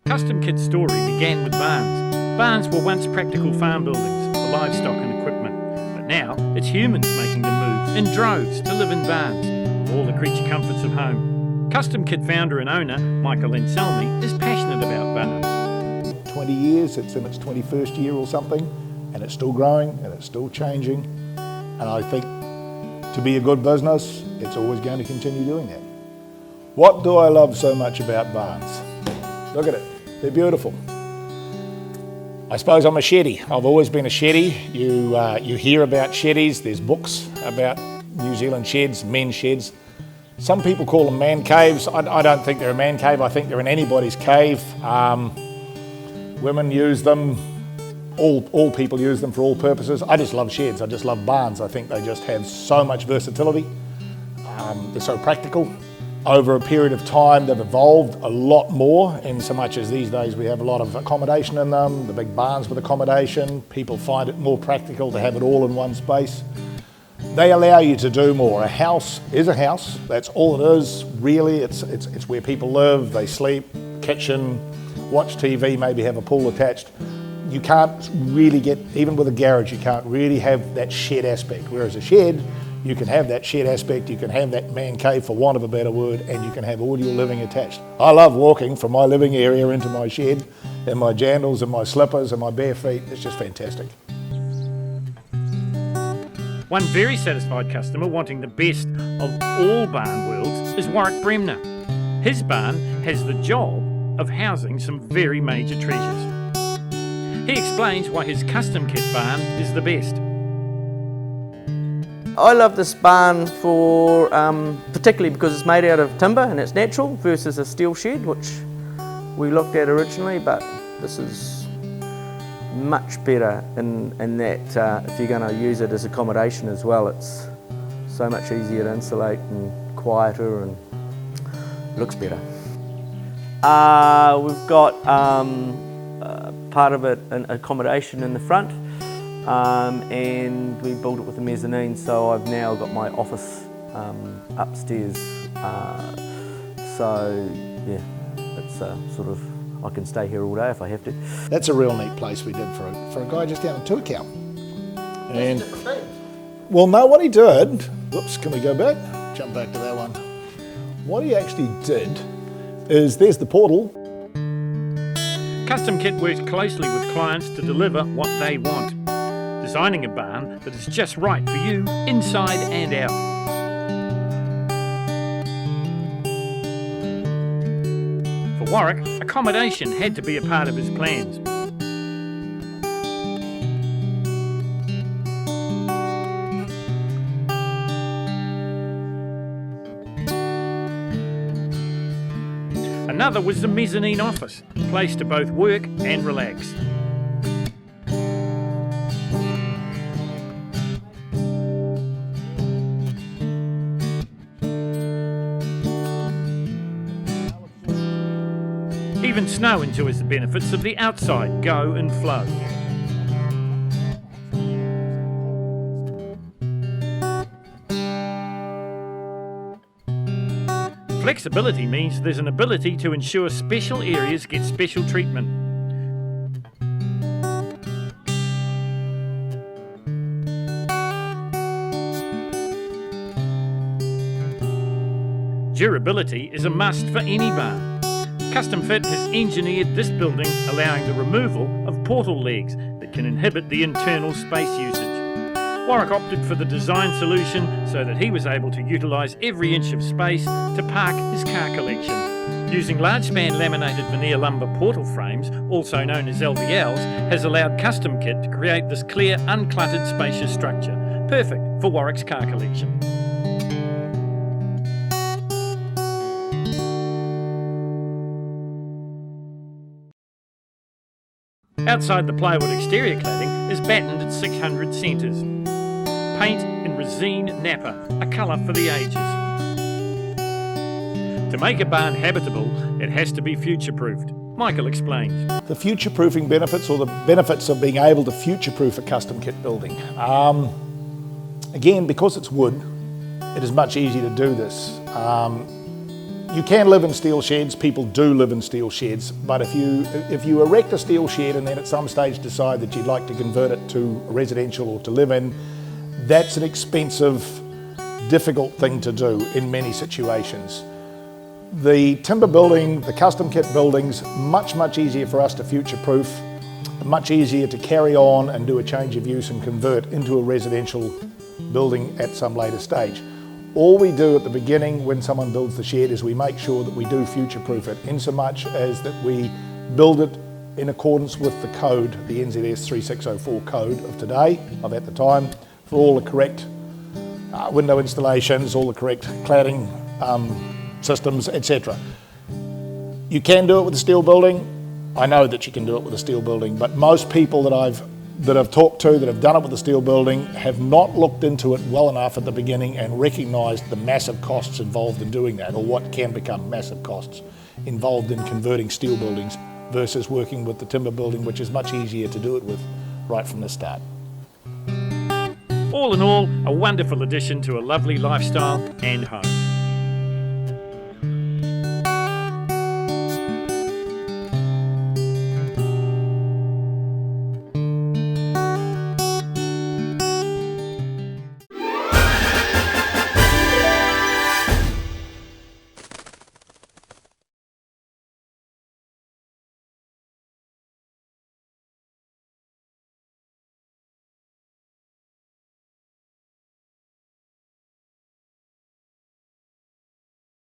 CustomKit's story began with barns. Barns were once practical farm buildings for livestock and equipment, but now it's humans making the move in droves to live in barns, all the creature comforts of home. CustomKit founder and owner, Michael Anselmi, is passionate about barns. 20 years, it's in its 21st year or something, and it's still growing and it's still changing. And I think to be a good business, it's always going to continue doing that. What do I love so much about barns? Look at it, they're beautiful. I suppose I'm a sheddy. I've always been a sheddy. You hear about sheddies, there's books about New Zealand sheds, men's sheds. Some people call them man caves. I don't think they're a man cave, I think they're in anybody's cave. Women use them, all people use them for all purposes. I just love sheds, I just love barns. I think they just have so much versatility. They're so practical. Over a period of time, they've evolved a lot more, in so much as these days we have a lot of accommodation in them, the big barns with accommodation. People find it more practical to have it all in one space. They allow you to do more. A house is a house, that's all it is, really. It's where people live, they sleep, kitchen, watch TV, maybe have a pool attached. You can't really get, even with a garage, you can't really have that shed aspect, whereas a shed, you can have that shed aspect, you can have that man cave for want of a better word, and you can have all your living attached. I love walking from my living area into my shed, and my jandals and my slippers and my bare feet. It's just fantastic. One very satisfied customer wanting the best of all barn worlds is Warwick Bremner. His barn has the job of housing some very major treasures. He explains why his CustomKit barn is the best. I love this barn for particularly because it's made out of timber and it's natural versus a steel shed, which we looked at originally, but this is much better in that if you're going to use it as accommodation as well, it's so much easier to insulate and quieter and looks better. We've got part of it an accommodation in the front. And we built it with a mezzanine, so I've now got my office upstairs. So yeah, it's sort of, I can stay here all day if I have to. That's a real neat place we did for a guy just down in Tuakau. And well, no, what he did, whoops, can we go back? Jump back to that one. What he actually did is, there's the portal. CustomKit works closely with clients to deliver what they want, designing a barn that is just right for you, inside and out. For Warwick, accommodation had to be a part of his plans. Another was the mezzanine office, a place to both work and relax. Even snow enjoys the benefits of the outside go and flow. Flexibility means there's an ability to ensure special areas get special treatment. Durability is a must for any barn. CustomKit has engineered this building, allowing the removal of portal legs that can inhibit the internal space usage. Warwick opted for the design solution so that he was able to utilise every inch of space to park his car collection. Using large span laminated veneer lumber portal frames, also known as LVLs, has allowed CustomKit to create this clear, uncluttered, spacious structure, perfect for Warwick's car collection. Outside the plywood exterior cladding is battened at 600 centres. Paint in resine nappa, a colour for the ages. To make a barn habitable, it has to be future-proofed. Michael explains. The future-proofing benefits, or the benefits of being able to future-proof a CustomKit building. Again, because it's wood, it is much easier to do this. You can live in steel sheds, people do live in steel sheds, but if you erect a steel shed and then at some stage decide that you'd like to convert it to residential or to live in, that's an expensive, difficult thing to do in many situations. The timber building, the CustomKit buildings, much easier for us to future-proof, much easier to carry on and do a change of use and convert into a residential building at some later stage. All we do at the beginning when someone builds the shed is we make sure that we do future-proof it, in so much as that we build it in accordance with the code, the NZS 3604 code of today, of at the time, for all the correct window installations, all the correct cladding systems, etc. You can do it with a steel building. I know that you can do it with a steel building, but most people that I've talked to that have done it with a steel building have not looked into it well enough at the beginning and recognised the massive costs involved in doing that, or what can become massive costs involved in converting steel buildings versus working with the timber building, which is much easier to do it with right from the start. All in all, a wonderful addition to a lovely lifestyle and home.